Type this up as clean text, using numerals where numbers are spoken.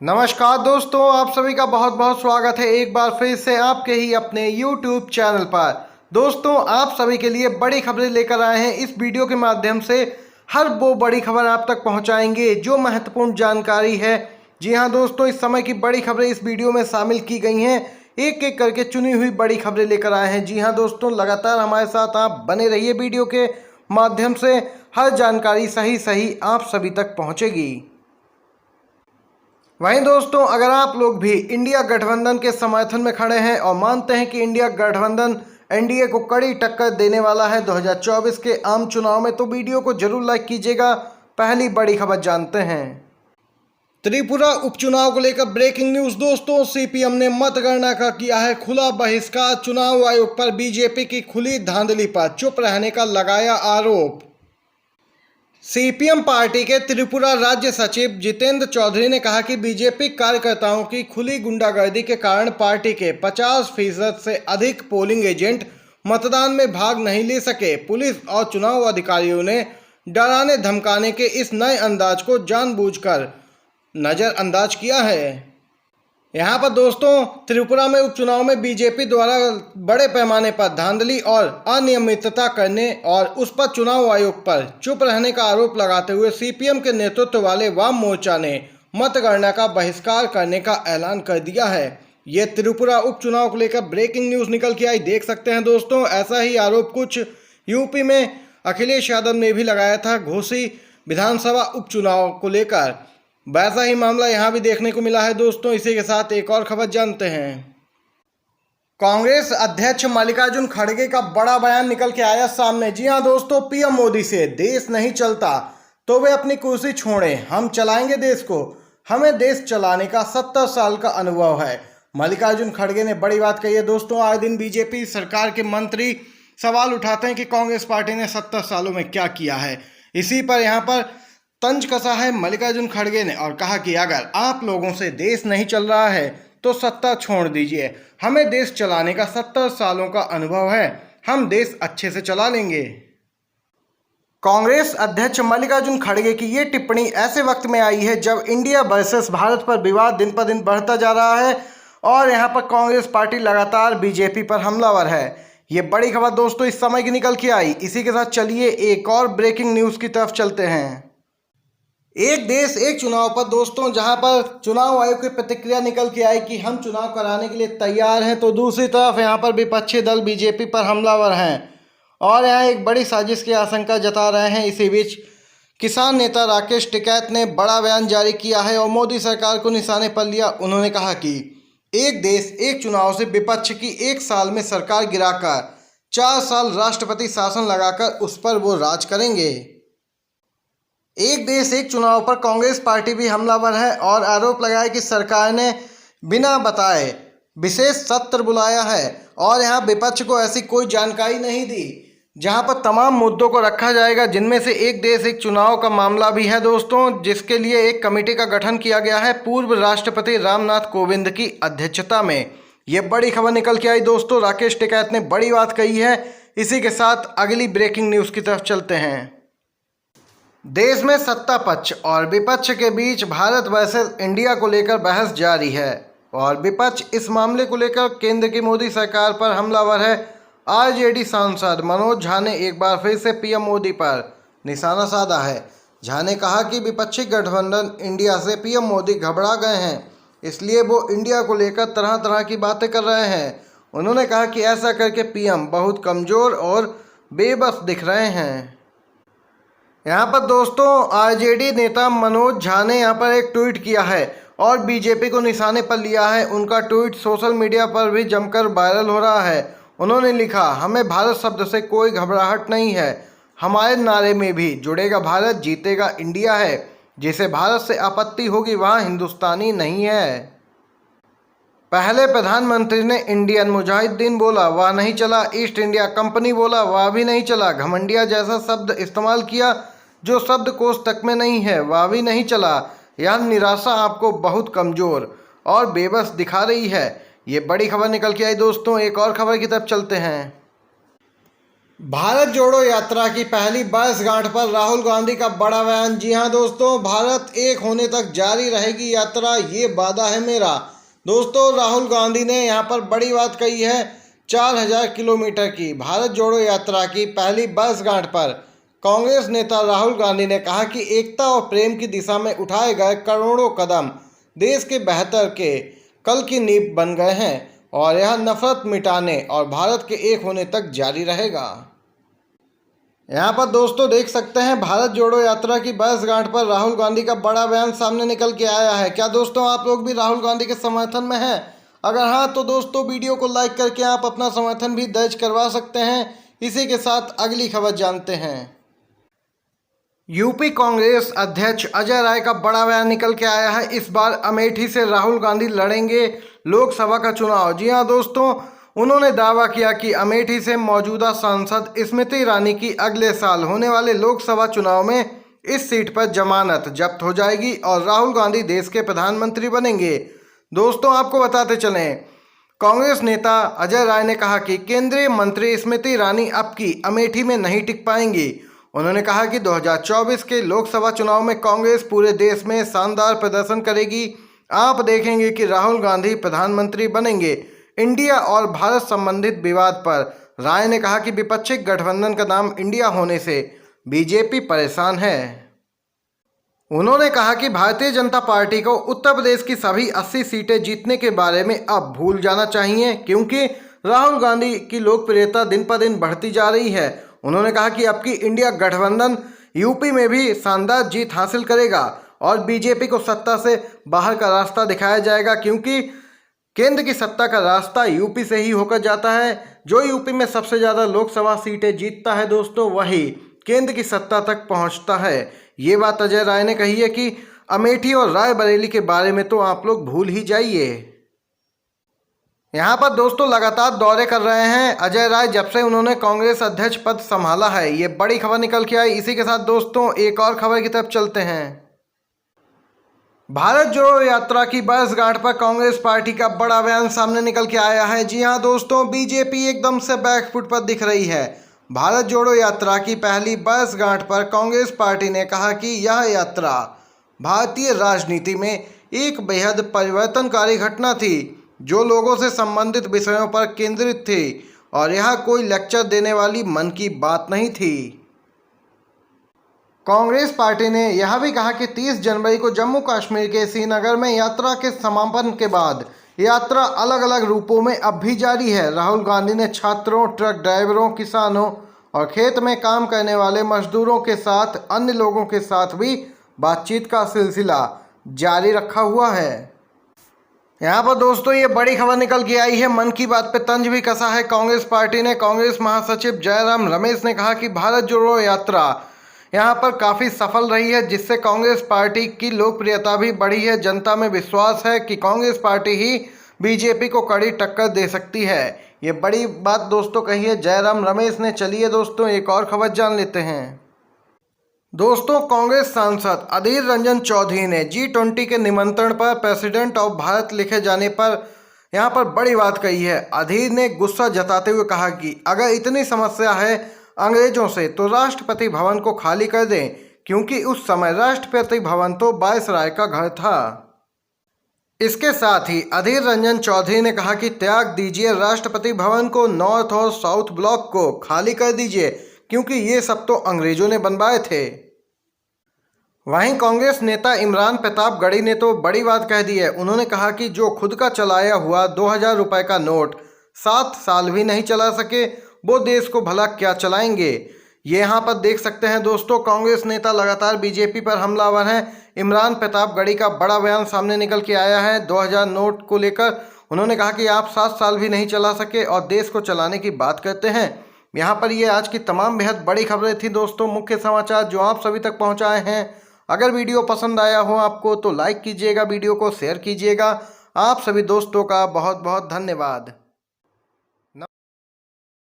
नमस्कार दोस्तों, आप सभी का बहुत बहुत स्वागत है एक बार फिर से आपके ही अपने YouTube चैनल पर। दोस्तों, आप सभी के लिए बड़ी खबरें लेकर आए हैं। इस वीडियो के माध्यम से हर वो बड़ी खबर आप तक पहुंचाएंगे जो महत्वपूर्ण जानकारी है। जी हां दोस्तों, इस समय की बड़ी खबरें इस वीडियो में शामिल की गई हैं। एक एक करके चुनी हुई बड़ी खबरें लेकर आए हैं। जी हां दोस्तों, लगातार हमारे साथ आप बने रहिए। वीडियो के माध्यम से हर जानकारी सही आप सभी तक पहुँचेगी। वहीं दोस्तों, अगर आप लोग भी इंडिया गठबंधन के समर्थन में खड़े हैं और मानते हैं कि इंडिया गठबंधन एनडीए को कड़ी टक्कर देने वाला है 2024 के आम चुनाव में, तो वीडियो को जरूर लाइक कीजिएगा। पहली बड़ी खबर जानते हैं। त्रिपुरा उपचुनाव को लेकर ब्रेकिंग न्यूज दोस्तों, सीपीएम ने मतगणना का किया है खुला बहिष्कार। चुनाव आयोग पर बीजेपी की खुली धांधली पर चुप रहने का लगाया आरोप। सीपीएम पार्टी के त्रिपुरा राज्य सचिव जितेंद्र चौधरी ने कहा कि बीजेपी कार्यकर्ताओं की खुली गुंडागर्दी के कारण पार्टी के 50% से अधिक पोलिंग एजेंट मतदान में भाग नहीं ले सके। पुलिस और चुनाव अधिकारियों ने डराने धमकाने के इस नए अंदाज को जानबूझकर नजरअंदाज किया है। यहाँ पर दोस्तों, त्रिपुरा में उपचुनाव में बीजेपी द्वारा बड़े पैमाने पर धांधली और अनियमितता करने और उस पर चुनाव आयोग पर चुप रहने का आरोप लगाते हुए सीपीएम के नेतृत्व वाले वाम मोर्चा ने मतगणना का बहिष्कार करने का ऐलान कर दिया है। ये त्रिपुरा उपचुनाव को लेकर ब्रेकिंग न्यूज निकल के आई, देख सकते हैं दोस्तों। ऐसा ही आरोप कुछ यूपी में अखिलेश यादव ने भी लगाया था घोसी विधानसभा उपचुनाव को लेकर। वैसा ही मामला यहां भी देखने को मिला है दोस्तों। इसी के साथ एक और खबर जानते हैं। कांग्रेस अध्यक्ष मल्लिकार्जुन खड़गे का बड़ा बयान निकल के आया सामने। जी हां दोस्तों, पीएम मोदी से देश नहीं चलता तो वे अपनी कुर्सी छोड़ें, हम चलाएंगे देश को। हमें देश चलाने का 70 साल का अनुभव है। मल्लिकार्जुन खड़गे ने बड़ी बात कही है दोस्तों। आए दिन बीजेपी सरकार के मंत्री सवाल उठाते हैं कि कांग्रेस पार्टी ने 70 सालों में क्या किया है। इसी पर यहाँ पर तंज कसा है मल्लिकार्जुन खड़गे ने और कहा कि अगर आप लोगों से देश नहीं चल रहा है तो सत्ता छोड़ दीजिए। हमें देश चलाने का 70 सालों का अनुभव है, हम देश अच्छे से चला लेंगे। कांग्रेस अध्यक्ष मल्लिकार्जुन खड़गे की ये टिप्पणी ऐसे वक्त में आई है जब इंडिया वर्सेस भारत पर विवाद दिन पर दिन बढ़ता जा रहा है और यहाँ पर कांग्रेस पार्टी लगातार बीजेपी पर हमलावर है। ये बड़ी खबर दोस्तों इस समय की निकल के आई। इसी के साथ चलिए एक और ब्रेकिंग न्यूज की तरफ चलते हैं। एक देश एक चुनाव पर दोस्तों, जहां पर चुनाव आयोग की प्रतिक्रिया निकल के आई कि हम चुनाव कराने के लिए तैयार हैं, तो दूसरी तरफ यहां पर विपक्षी दल बीजेपी पर हमलावर हैं और यहां एक बड़ी साजिश की आशंका जता रहे हैं। इसी बीच किसान नेता राकेश टिकैत ने बड़ा बयान जारी किया है और मोदी सरकार को निशाने पर लिया। उन्होंने कहा कि एक देश एक चुनाव से विपक्ष की एक साल में सरकार गिराकर 4 साल राष्ट्रपति शासन लगाकर उस पर वो राज करेंगे। एक देश एक चुनाव पर कांग्रेस पार्टी भी हमलावर है और आरोप लगाया कि सरकार ने बिना बताए विशेष सत्र बुलाया है और यहां विपक्ष को ऐसी कोई जानकारी नहीं दी, जहां पर तमाम मुद्दों को रखा जाएगा, जिनमें से एक देश एक चुनाव का मामला भी है दोस्तों, जिसके लिए एक कमेटी का गठन किया गया है पूर्व राष्ट्रपति रामनाथ कोविंद की अध्यक्षता में। ये बड़ी खबर निकल के आई दोस्तों। राकेश टिकैत ने बड़ी बात कही है। इसी के साथ अगली ब्रेकिंग न्यूज़ की तरफ चलते हैं। देश में सत्ता पक्ष और विपक्ष के बीच भारत वर्सेस इंडिया को लेकर बहस जारी है और विपक्ष इस मामले को लेकर केंद्र की मोदी सरकार पर हमलावर है। आरजेडी सांसद मनोज झा ने एक बार फिर से पीएम मोदी पर निशाना साधा है। झा ने कहा कि विपक्षी गठबंधन इंडिया से पीएम मोदी घबरा गए हैं, इसलिए वो इंडिया को लेकर तरह तरह की बातें कर रहे हैं। उन्होंने कहा कि ऐसा करके पीएम बहुत कमज़ोर और बेबस दिख रहे हैं। यहाँ पर दोस्तों, आरजेडी नेता मनोज झा ने यहाँ पर एक ट्वीट किया है और बीजेपी को निशाने पर लिया है। उनका ट्वीट सोशल मीडिया पर भी जमकर वायरल हो रहा है। उन्होंने लिखा, हमें भारत शब्द से कोई घबराहट नहीं है। हमारे नारे में भी जुड़ेगा भारत जीतेगा इंडिया है। जिसे भारत से आपत्ति होगी वहाँ हिंदुस्तानी नहीं है। पहले प्रधानमंत्री ने इंडियन मुजाहिदीन बोला, वह नहीं चला। ईस्ट इंडिया कंपनी बोला, वह भी नहीं चला। घमंडिया जैसा शब्द इस्तेमाल किया जो शब्दकोश तक में नहीं है, वह भी नहीं चला। यह निराशा आपको बहुत कमज़ोर और बेबस दिखा रही है। ये बड़ी खबर निकल के आई दोस्तों। एक और खबर की तरफ चलते हैं। भारत जोड़ो यात्रा की पहली वर्षगांठ पर राहुल गांधी का बड़ा बयान। जी हां दोस्तों, भारत एक होने तक जारी रहेगी यात्रा, ये वादा है मेरा। दोस्तों, राहुल गांधी ने यहां पर बड़ी बात कही है। 4000 किलोमीटर की भारत जोड़ो यात्रा की पहली वर्षगांठ पर कांग्रेस नेता राहुल गांधी ने कहा कि एकता और प्रेम की दिशा में उठाए गए करोड़ों कदम देश के बेहतर के कल की नींव बन गए हैं और यह नफरत मिटाने और भारत के एक होने तक जारी रहेगा। यहाँ पर दोस्तों देख सकते हैं, भारत जोड़ो यात्रा की वर्षगांठ पर राहुल गांधी का बड़ा बयान सामने निकल के आया है। क्या दोस्तों आप लोग भी राहुल गांधी के समर्थन में हैं? अगर हाँ तो दोस्तों वीडियो को लाइक करके आप अपना समर्थन भी दर्ज करवा सकते हैं। इसी के साथ अगली खबर जानते हैं। यूपी कांग्रेस अध्यक्ष अजय राय का बड़ा बयान निकल के आया है। इस बार अमेठी से राहुल गांधी लड़ेंगे लोकसभा का चुनाव। जी हाँ दोस्तों, उन्होंने दावा किया कि अमेठी से मौजूदा सांसद स्मृति ईरानी की अगले साल होने वाले लोकसभा चुनाव में इस सीट पर जमानत जब्त हो जाएगी और राहुल गांधी देश के प्रधानमंत्री बनेंगे। दोस्तों आपको बताते चलें, कांग्रेस नेता अजय राय ने कहा कि केंद्रीय मंत्री स्मृति ईरानी अब की अमेठी में नहीं टिक पाएंगी। उन्होंने कहा कि 2024 के लोकसभा चुनाव में कांग्रेस पूरे देश में शानदार प्रदर्शन करेगी। आप देखेंगे कि राहुल गांधी प्रधानमंत्री बनेंगे। इंडिया और भारत संबंधित विवाद पर राय ने कहा कि विपक्षी गठबंधन का नाम इंडिया होने से बीजेपी परेशान है। उन्होंने कहा कि भारतीय जनता पार्टी को उत्तर प्रदेश की सभी 80 सीटें जीतने के बारे में अब भूल जाना चाहिए, क्योंकि राहुल गांधी की लोकप्रियता दिन पर दिन बढ़ती जा रही है। उन्होंने कहा कि अब की इंडिया गठबंधन यूपी में भी शानदार जीत हासिल करेगा और बीजेपी को सत्ता से बाहर का रास्ता दिखाया जाएगा, क्योंकि केंद्र की सत्ता का रास्ता यूपी से ही होकर जाता है। जो यूपी में सबसे ज़्यादा लोकसभा सीटें जीतता है दोस्तों, वही केंद्र की सत्ता तक पहुंचता है। ये बात अजय राय ने कही है कि अमेठी और रायबरेली के बारे में तो आप लोग भूल ही जाइए। यहाँ पर दोस्तों लगातार दौरे कर रहे हैं अजय राय जब से उन्होंने कांग्रेस अध्यक्ष पद संभाला है। ये बड़ी खबर निकल के आई। इसी के साथ दोस्तों एक और खबर की तरफ चलते हैं। भारत जोड़ो यात्रा की वर्षगांठ पर कांग्रेस पार्टी का बड़ा बयान सामने निकल के आया है। जी हां दोस्तों, बीजेपी एकदम से बैकफुट पर दिख रही है। भारत जोड़ो यात्रा की पहली वर्षगांठ पर कांग्रेस पार्टी ने कहा कि यह यात्रा भारतीय राजनीति में एक बेहद परिवर्तनकारी घटना थी, जो लोगों से संबंधित विषयों पर केंद्रित थी और यह कोई लेक्चर देने वाली मन की बात नहीं थी। कांग्रेस पार्टी ने यह भी कहा कि 30 जनवरी को जम्मू कश्मीर के श्रीनगर में यात्रा के समापन के बाद यात्रा अलग अलग रूपों में अब भी जारी है। राहुल गांधी ने छात्रों, ट्रक ड्राइवरों, किसानों और खेत में काम करने वाले मजदूरों के साथ अन्य लोगों के साथ भी बातचीत का सिलसिला जारी रखा हुआ है। यहाँ पर दोस्तों ये बड़ी खबर निकल के आई है। मन की बात पे तंज भी कसा है कांग्रेस पार्टी ने। कांग्रेस महासचिव जयराम रमेश ने कहा कि भारत जोड़ो यात्रा यहाँ पर काफ़ी सफल रही है, जिससे कांग्रेस पार्टी की लोकप्रियता भी बढ़ी है। जनता में विश्वास है कि कांग्रेस पार्टी ही बीजेपी को कड़ी टक्कर दे सकती है। ये बड़ी बात दोस्तों कही है जयराम रमेश ने। चलिए दोस्तों एक और खबर जान लेते हैं। दोस्तों, कांग्रेस सांसद अधीर रंजन चौधरी ने G20 के निमंत्रण पर प्रेसिडेंट ऑफ भारत लिखे जाने पर यहाँ पर बड़ी बात कही है। अधीर ने गुस्सा जताते हुए कहा कि अगर इतनी समस्या है अंग्रेजों से तो राष्ट्रपति भवन को खाली कर दें, क्योंकि उस समय राष्ट्रपति भवन तो वायसराय का घर था। इसके साथ ही अधीर रंजन चौधरी ने कहा कि त्याग दीजिए राष्ट्रपति भवन को, नॉर्थ और साउथ ब्लॉक को खाली कर दीजिए, क्योंकि ये सब तो अंग्रेजों ने बनवाए थे। वहीं कांग्रेस नेता इमरान प्रताप गढ़ी ने तो बड़ी बात कह दी है। उन्होंने कहा कि जो खुद का चलाया हुआ 2000 रुपये का नोट 7 साल भी नहीं चला सके, वो देश को भला क्या चलाएंगे। ये यहाँ पर देख सकते हैं दोस्तों, कांग्रेस नेता लगातार बीजेपी पर हमलावर हैं। इमरान प्रताप गढ़ी का बड़ा बयान सामने निकल के आया है 2000 नोट को लेकर। उन्होंने कहा कि आप 7 साल भी नहीं चला सके और देश को चलाने की बात करते हैं। यहाँ पर ये आज की तमाम बेहद बड़ी खबरें थी दोस्तों, मुख्य समाचार जो आप सभी तक पहुँचाए हैं। अगर वीडियो पसंद आया हो आपको तो लाइक कीजिएगा, वीडियो को शेयर कीजिएगा। आप सभी दोस्तों का बहुत बहुत धन्यवाद।